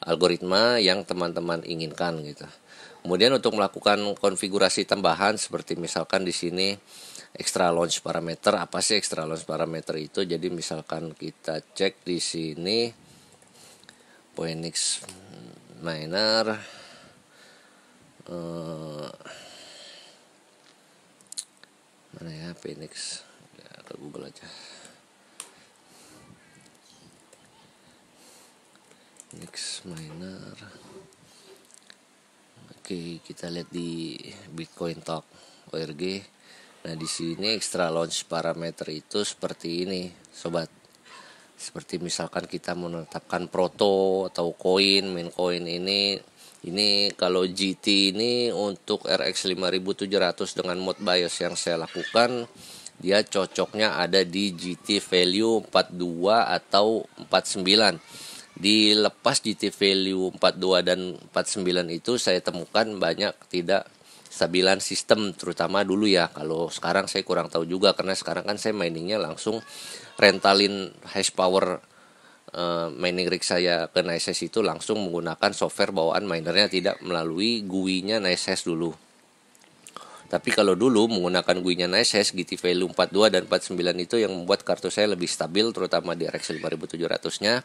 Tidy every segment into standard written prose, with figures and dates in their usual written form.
algoritma yang teman-teman inginkan gitu. Kemudian untuk melakukan konfigurasi tambahan seperti misalkan di sini extra launch parameter. Apa sih extra launch parameter itu? Jadi misalkan kita cek di sini Phoenix Miner mana ya, Phoenix ya, ke Google aja. Phoenix Miner. Oke, kita lihat di Bitcoin Talk ORG. Nah, di sini extra launch parameter itu seperti ini, sobat. Seperti misalkan kita menetapkan proto atau main coin ini kalau GT ini untuk RX 5700 dengan mode BIOS yang saya lakukan, dia cocoknya ada di GT value 42 atau 49. Dilepas GT value 42 dan 49 itu saya temukan banyak tidak stabilan sistem, terutama dulu ya. Kalau sekarang saya kurang tahu juga, karena sekarang kan saya miningnya langsung rentalin hash power mining rig saya ke NiceHash itu langsung menggunakan software bawaan minernya, tidak melalui GUI-nya NiceHash dulu. Tapi kalau dulu menggunakan GUI-nya NiceHash, GT value 42 dan 49 itu yang membuat kartu saya lebih stabil, terutama di RX 5700-nya.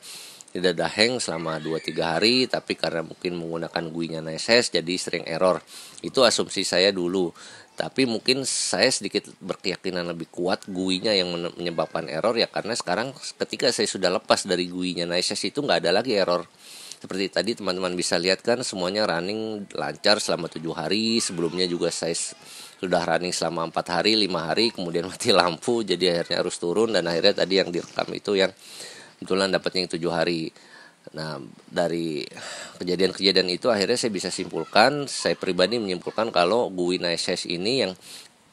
Tidak ada hang selama 2-3 hari, tapi karena mungkin menggunakan GUI-nya NiceHash jadi sering error. Itu asumsi saya dulu. Tapi mungkin saya sedikit berkeyakinan lebih kuat GUI-nya yang menyebabkan error ya, karena sekarang ketika saya sudah lepas dari GUI-nya NiceHash itu nggak ada lagi error. Seperti tadi teman-teman bisa lihat kan, semuanya running lancar selama 7 hari. Sebelumnya juga saya sudah running selama 4 hari, 5 hari, kemudian mati lampu, jadi akhirnya harus turun, dan akhirnya tadi yang direkam itu yang kebetulan dapatnya yang 7 hari. Nah, dari kejadian-kejadian itu akhirnya saya bisa simpulkan, saya pribadi menyimpulkan kalau GUI NiceHash ini yang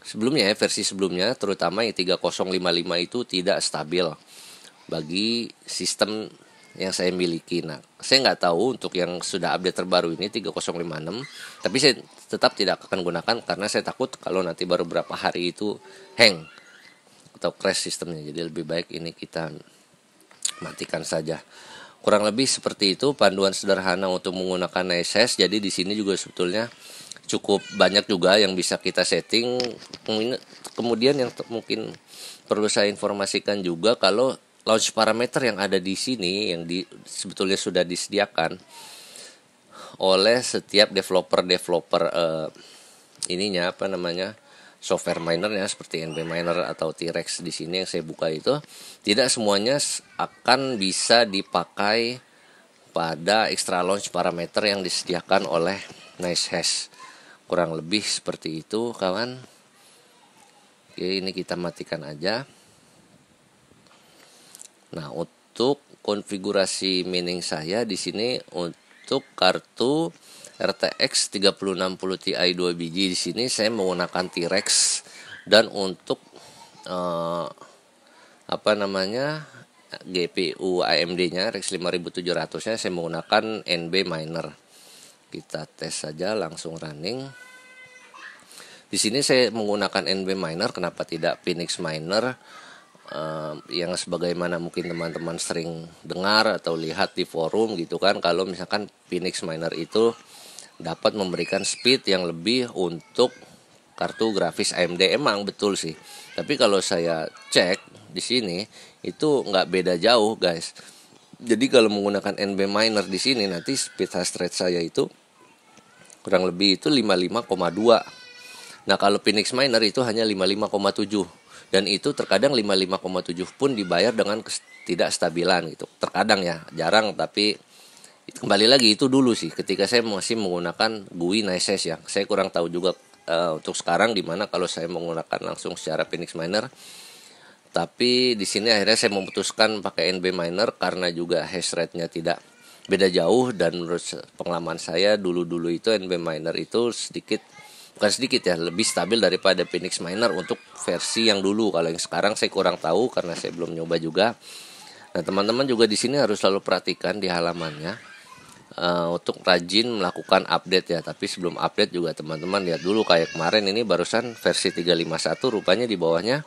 sebelumnya ya, versi sebelumnya terutama yang 3055 itu tidak stabil bagi sistem yang saya miliki. Nah, saya nggak tahu untuk yang sudah update terbaru ini 3056, tapi saya tetap tidak akan gunakan karena saya takut kalau nanti baru berapa hari itu hang atau crash sistemnya. Jadi lebih baik ini kita matikan saja. Kurang lebih seperti itu panduan sederhana untuk menggunakan NiceHash. Jadi di sini juga sebetulnya cukup banyak juga yang bisa kita setting. Kemudian yang mungkin perlu saya informasikan juga, kalau launch parameter yang ada di sini yang sebetulnya sudah disediakan oleh setiap developer ininya apa namanya, software minernya seperti NB Miner atau T-Rex di sini yang saya buka itu, tidak semuanya akan bisa dipakai pada extra launch parameter yang disediakan oleh NiceHash. Kurang lebih seperti itu, kawan. Oke, ini kita matikan aja. Nah, untuk konfigurasi mining saya di sini untuk kartu RTX 3060 Ti 2 biji, di sini saya menggunakan T-Rex, dan untuk GPU AMD-nya RX 5700-nya saya menggunakan NB Miner. Kita tes saja langsung running. Di sini saya menggunakan NB Miner, kenapa tidak Phoenix Miner? Yang sebagaimana mungkin teman-teman sering dengar atau lihat di forum gitu kan, kalau misalkan Phoenix Miner itu dapat memberikan speed yang lebih untuk kartu grafis AMD. Emang betul sih, tapi kalau saya cek di sini itu nggak beda jauh, guys. Jadi kalau menggunakan NB Miner di sini nanti speed hash rate saya itu kurang lebih itu 55,2. Nah, kalau Phoenix Miner itu hanya 55,7. Dan itu terkadang 55,7 pun dibayar dengan ketidakstabilan gitu. Terkadang ya, jarang, tapi kembali lagi itu dulu sih ketika saya masih menggunakan GUI NiceHash ya. Saya kurang tahu juga untuk sekarang dimana kalau saya menggunakan langsung secara Phoenix Miner. Tapi di sini akhirnya saya memutuskan pakai NB Miner karena juga hash rate-nya tidak beda jauh, dan menurut pengalaman saya dulu-dulu itu NB Miner itu bukan sedikit ya, lebih stabil daripada Phoenix Miner untuk versi yang dulu. Kalau yang sekarang saya kurang tahu karena saya belum nyoba juga. Nah, teman-teman juga di sini harus selalu perhatikan di halamannya untuk rajin melakukan update ya. Tapi sebelum update juga teman-teman lihat dulu, kayak kemarin ini barusan versi 351 rupanya di bawahnya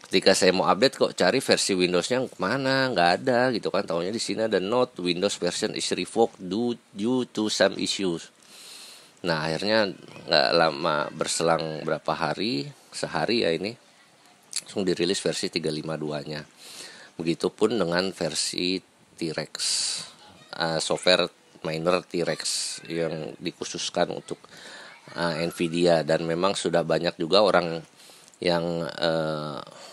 ketika saya mau update kok cari versi Windowsnya kemana, nggak ada gitu kan. Taunya di sini ada note Windows version is revoked due to some issues. Nah akhirnya nggak lama berselang berapa hari, sehari ya ini langsung dirilis versi 352-nya. Begitupun dengan versi T-Rex, software miner T-Rex yang dikhususkan untuk Nvidia, dan memang sudah banyak juga orang yang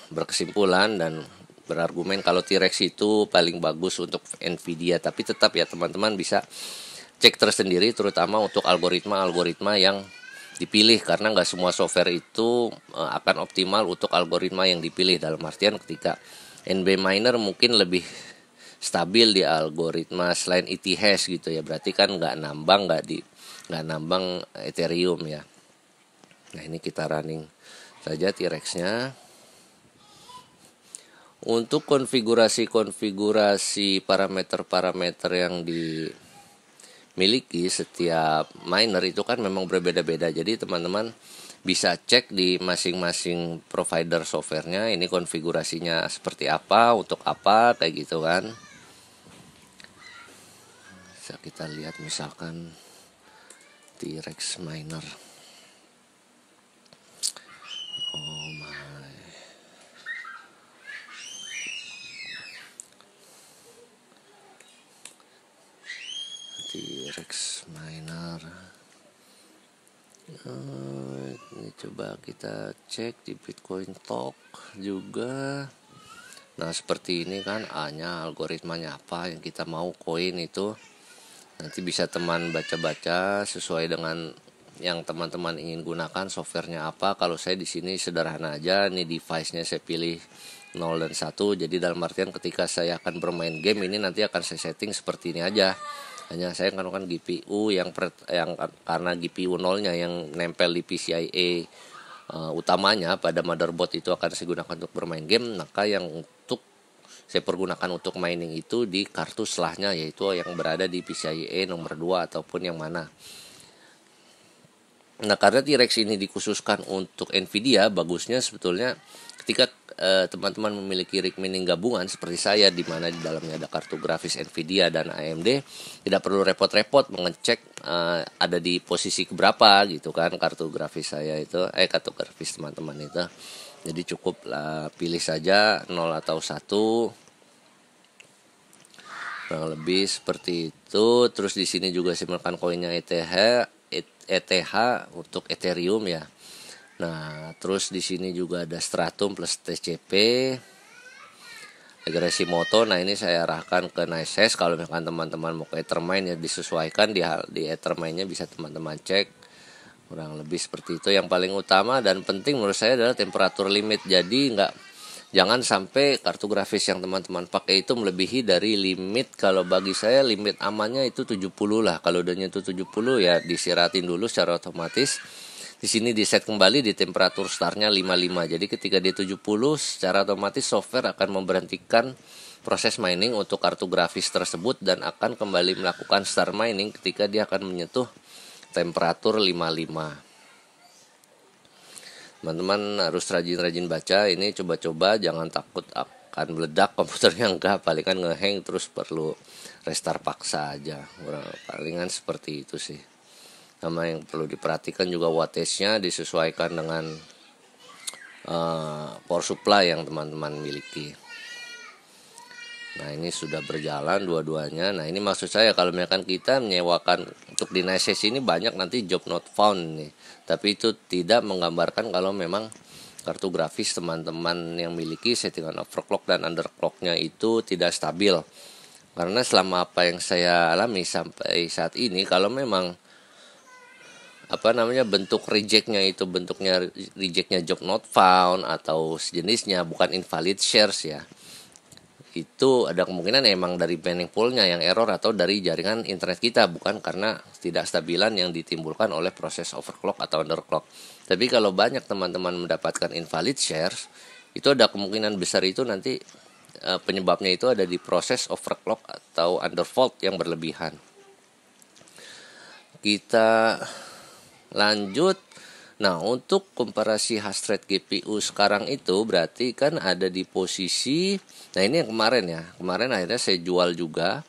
berkesimpulan dan berargumen kalau T-Rex itu paling bagus untuk Nvidia. Tapi tetap ya teman-teman bisa cek tersendiri, terutama untuk algoritma-algoritma yang dipilih, karena nggak semua software itu akan optimal untuk algoritma yang dipilih. Dalam artian ketika NB miner mungkin lebih stabil di algoritma selain ETH gitu ya, berarti kan nggak nambang Ethereum ya. Nah ini kita running saja T-Rex-nya. Untuk konfigurasi parameter-parameter yang dimiliki setiap miner itu kan memang berbeda-beda. Jadi teman-teman bisa cek di masing-masing provider softwarenya ini konfigurasinya seperti apa, untuk apa, kayak gitu kan. Bisa kita lihat misalkan T-Rex miner. Oh my. T-Rex miner. Ini coba kita cek di Bitcoin Talk juga. Nah seperti ini kan, A-nya algoritmanya apa yang kita mau koin itu. Nanti bisa teman baca-baca sesuai dengan yang teman-teman ingin gunakan, softwarenya apa. Kalau saya di sini sederhana aja, nih device-nya saya pilih 0 dan 1. Jadi dalam artian ketika saya akan bermain game ini nanti akan saya setting seperti ini aja. Hanya saya gunakan GPU yang karena GPU 0-nya yang nempel di PCIe utamanya pada motherboard itu akan saya gunakan untuk bermain game, maka yang untuk saya pergunakan untuk mining itu di kartu selahnya, yaitu yang berada di PCIe nomor 2 ataupun yang mana. Nah karena T-Rex ini dikhususkan untuk Nvidia, bagusnya sebetulnya ketika teman-teman memiliki rig mining gabungan seperti saya, di mana di dalamnya ada kartu grafis Nvidia dan AMD, tidak perlu repot-repot mengecek ada di posisi keberapa gitu kan kartu grafis saya itu, kartu grafis teman-teman itu. Jadi cukup pilih saja 0 atau 1, kurang lebih seperti itu. Terus di sini juga saya menekan koinnya ETH untuk Ethereum ya. Nah, terus di sini juga ada Stratum plus TCP, Legacy Moto. Nah, ini saya arahkan ke NiceHash. Kalau misalkan teman-teman mau ke Ethermine ya disesuaikan di Ethermine-nya bisa teman-teman cek. Kurang lebih seperti itu. Yang paling utama dan penting menurut saya adalah temperatur limit. Jadi jangan sampai kartu grafis yang teman-teman pakai itu melebihi dari limit. Kalau bagi saya limit amannya itu 70 lah. Kalau udah nyentuh 70 ya disiratin dulu secara otomatis. Di sini di set kembali di temperatur startnya 55. Jadi ketika dia 70 secara otomatis software akan memberhentikan proses mining untuk kartu grafis tersebut dan akan kembali melakukan start mining ketika dia akan menyentuh temperatur 55. Teman-teman harus rajin-rajin baca ini, coba-coba, jangan takut akan meledak komputernya, enggak, palingan ngehang terus perlu restart paksa aja. Palingan seperti itu sih. Sama yang perlu diperhatikan juga wattage-nya disesuaikan dengan power supply yang teman-teman miliki. Nah ini sudah berjalan dua-duanya. Nah ini maksud saya kalau misalkan kita menyewakan untuk di NiceHash ini banyak nanti job not found nih. Tapi itu tidak menggambarkan kalau memang kartu grafis teman-teman yang miliki settingan overclock dan underclocknya itu tidak stabil. Karena selama apa yang saya alami sampai saat ini, kalau memang bentuk rejectnya itu bentuknya rejectnya job not found atau sejenisnya, bukan invalid shares ya, itu ada kemungkinan emang dari mining poolnya yang error atau dari jaringan internet kita, bukan karena tidak stabilan yang ditimbulkan oleh proses overclock atau underclock. Tapi kalau banyak teman-teman mendapatkan invalid shares, itu ada kemungkinan besar itu nanti penyebabnya itu ada di proses overclock atau undervolt yang berlebihan. Kita lanjut Nah, untuk komparasi hash rate GPU sekarang itu berarti kan ada di posisi, nah ini yang kemarin ya. Kemarin akhirnya saya jual juga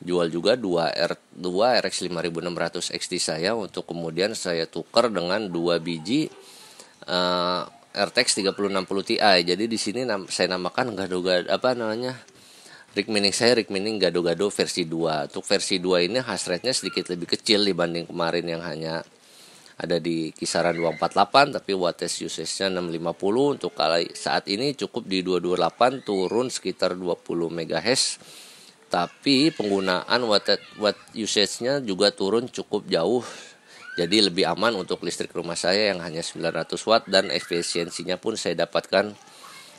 2 RX 5600 XT saya, untuk kemudian saya tukar dengan 2 biji RTX 3060 Ti. Jadi di sini saya namakan gado-gado apa namanya? Rig mining saya rig mining gado-gado versi 2. Untuk versi 2 ini hash rate-nya sedikit lebih kecil dibanding kemarin yang hanya ada di kisaran 248, tapi wattage usage-nya 650. Untuk kali saat ini cukup di 228, turun sekitar 20 MHz. Tapi penggunaan watt usage-nya juga turun cukup jauh. Jadi lebih aman untuk listrik rumah saya yang hanya 900 watt, dan efisiensinya pun saya dapatkan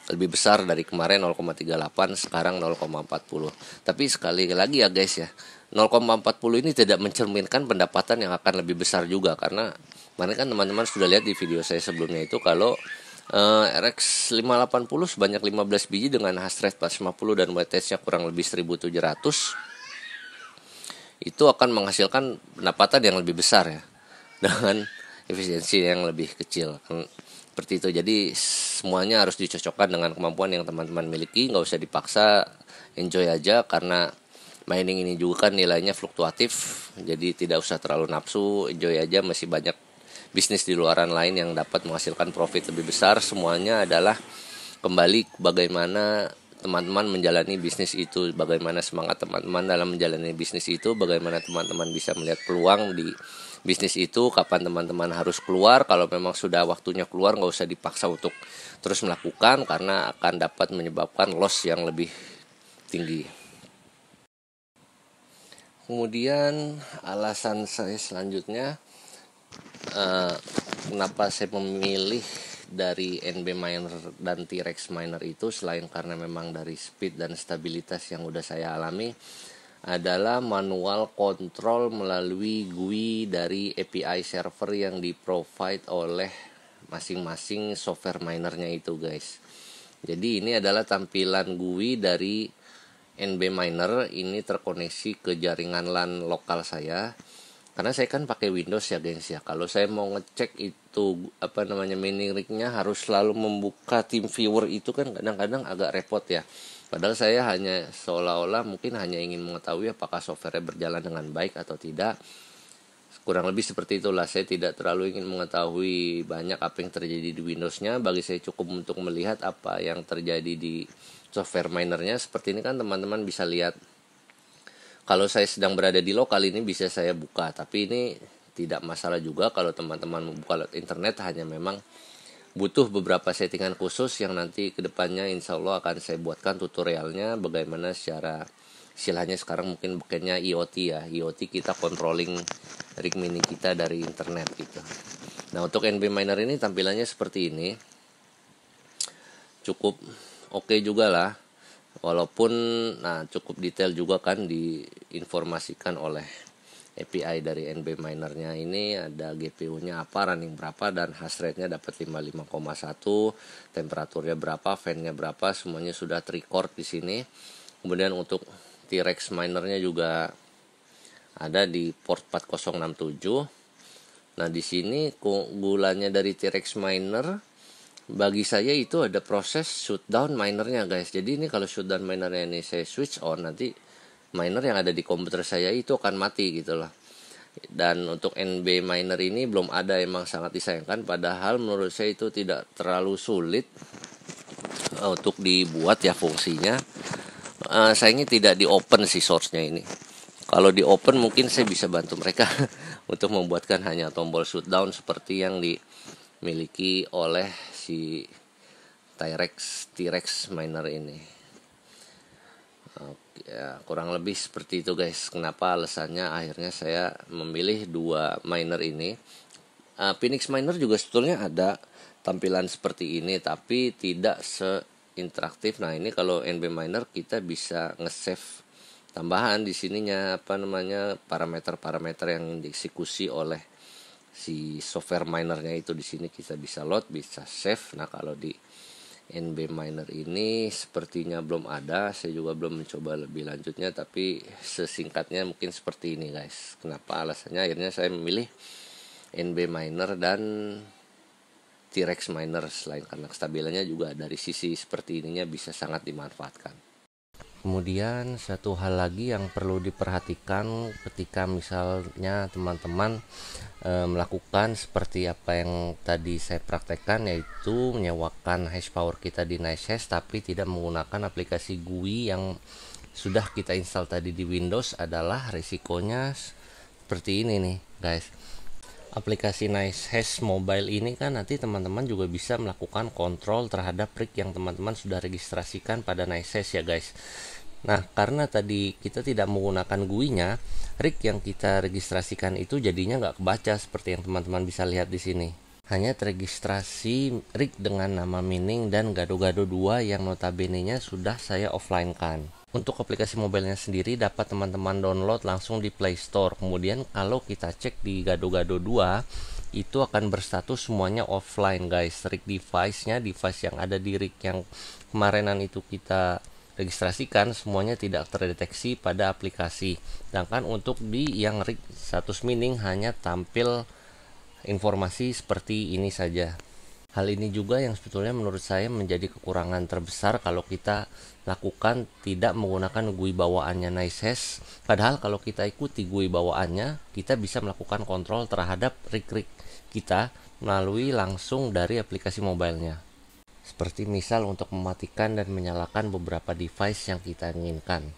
lebih besar dari kemarin 0,38, sekarang 0,40. Tapi sekali lagi ya guys ya, 0,40 ini tidak mencerminkan pendapatan yang akan lebih besar juga, karena kemarin kan teman-teman sudah lihat di video saya sebelumnya itu kalau RX 580 sebanyak 15 biji dengan hash rate 450 dan wattage-nya kurang lebih 1700, itu akan menghasilkan pendapatan yang lebih besar ya, dengan efisiensi yang lebih kecil. Seperti itu. Jadi semuanya harus dicocokkan dengan kemampuan yang teman-teman miliki, nggak usah dipaksa, enjoy aja, karena mining ini juga kan nilainya fluktuatif. Jadi tidak usah terlalu nafsu, enjoy aja, masih banyak bisnis di luaran lain yang dapat menghasilkan profit lebih besar. Semuanya adalah kembali bagaimana teman-teman menjalani bisnis itu, bagaimana semangat teman-teman dalam menjalani bisnis itu, bagaimana teman-teman bisa melihat peluang di bisnis itu, kapan teman-teman harus keluar. Kalau memang sudah waktunya keluar, nggak usah dipaksa untuk terus melakukan, karena akan dapat menyebabkan loss yang lebih tinggi. Kemudian alasan saya selanjutnya, kenapa saya memilih dari NB miner dan T-Rex miner itu, selain karena memang dari speed dan stabilitas yang udah saya alami, adalah manual kontrol melalui GUI dari API server yang di-provide oleh masing-masing software minernya itu guys. Jadi ini adalah tampilan GUI dari NB miner, ini terkoneksi ke jaringan LAN lokal saya. Karena saya kan pakai Windows ya guys ya. Kalau saya mau ngecek itu mining rig-nya, harus selalu membuka TeamViewer, itu kan kadang-kadang agak repot ya. Padahal saya hanya seolah-olah mungkin hanya ingin mengetahui apakah software berjalan dengan baik atau tidak. Kurang lebih seperti itulah. Saya tidak terlalu ingin mengetahui banyak apa yang terjadi di Windows-nya. Bagi saya cukup untuk melihat apa yang terjadi di software minernya. Seperti ini kan teman-teman bisa lihat. Kalau saya sedang berada di lokal ini bisa saya buka. Tapi ini tidak masalah juga kalau teman-teman membuka internet, hanya memang butuh beberapa settingan khusus yang nanti kedepannya insya Allah akan saya buatkan tutorialnya, bagaimana secara istilahnya sekarang mungkin bukannya IoT ya, IoT kita controlling rig mini kita dari internet gitu. Nah, untuk NB miner ini tampilannya seperti ini, cukup oke juga lah, walaupun cukup detail juga kan diinformasikan oleh API dari NB minernya. Ini ada GPU-nya apa, running berapa, dan hash rate-nya dapat 55,1, temperaturnya berapa, fan-nya berapa, semuanya sudah terrecord di sini. Kemudian untuk T-Rex minernya juga ada di port 4067. Nah, di sini keunggulannya dari T-Rex miner bagi saya itu ada proses shutdown minernya guys. Jadi ini kalau shutdown minernya ini saya switch on, nanti miner yang ada di komputer saya itu akan mati gitu loh. Dan untuk NB miner ini belum ada, emang sangat disayangkan, padahal menurut saya itu tidak terlalu sulit untuk dibuat ya fungsinya. Sayangnya tidak di open sih source-nya ini. Kalau di open mungkin saya bisa bantu mereka untuk membuatkan hanya tombol shutdown seperti yang dimiliki oleh si T-Rex miner ini. Ya, kurang lebih seperti itu guys. Kenapa alasannya akhirnya saya memilih dua miner ini. Phoenix miner juga sebetulnya ada tampilan seperti ini, tapi tidak seinteraktif. Nah, ini kalau NB miner kita bisa nge-save tambahan di sininya parameter-parameter yang dieksekusi oleh si software minernya itu. Di sini kita bisa load, bisa save. Nah, kalau di NB miner ini sepertinya belum ada. Saya juga belum mencoba lebih lanjutnya, tapi sesingkatnya mungkin seperti ini guys. Kenapa alasannya akhirnya saya memilih NB miner dan T-Rex miner. Selain karena kestabilannya juga dari sisi seperti ininya bisa sangat dimanfaatkan. Kemudian satu hal lagi yang perlu diperhatikan ketika misalnya teman-teman melakukan seperti apa yang tadi saya praktekkan, yaitu menyewakan hash power kita di NiceHash tapi tidak menggunakan aplikasi GUI yang sudah kita install tadi di Windows, adalah risikonya seperti ini nih guys. Aplikasi NiceHash mobile ini kan nanti teman-teman juga bisa melakukan kontrol terhadap rig yang teman-teman sudah registrasikan pada NiceHash ya guys. Nah, karena tadi kita tidak menggunakan GUI-nya, rig yang kita registrasikan itu jadinya nggak kebaca seperti yang teman-teman bisa lihat di sini. Hanya terregistrasi rig dengan nama Mining dan Gado-Gado 2 yang notabene-nya sudah saya offline-kan. Untuk aplikasi mobilenya sendiri dapat teman-teman download langsung di Play Store. Kemudian kalau kita cek di Gado-Gado 2, itu akan berstatus semuanya offline guys. Rig device-nya, device yang ada di rig yang kemarinan itu kita registrasikan, semuanya tidak terdeteksi pada aplikasi. Sedangkan untuk di yang rig status mining hanya tampil informasi seperti ini saja. Hal ini juga yang sebetulnya menurut saya menjadi kekurangan terbesar kalau kita lakukan tidak menggunakan GUI bawaannya NiceHash. Padahal kalau kita ikuti GUI bawaannya, kita bisa melakukan kontrol terhadap rig-rig kita melalui langsung dari aplikasi mobilenya. Seperti misal untuk mematikan dan menyalakan beberapa device yang kita inginkan.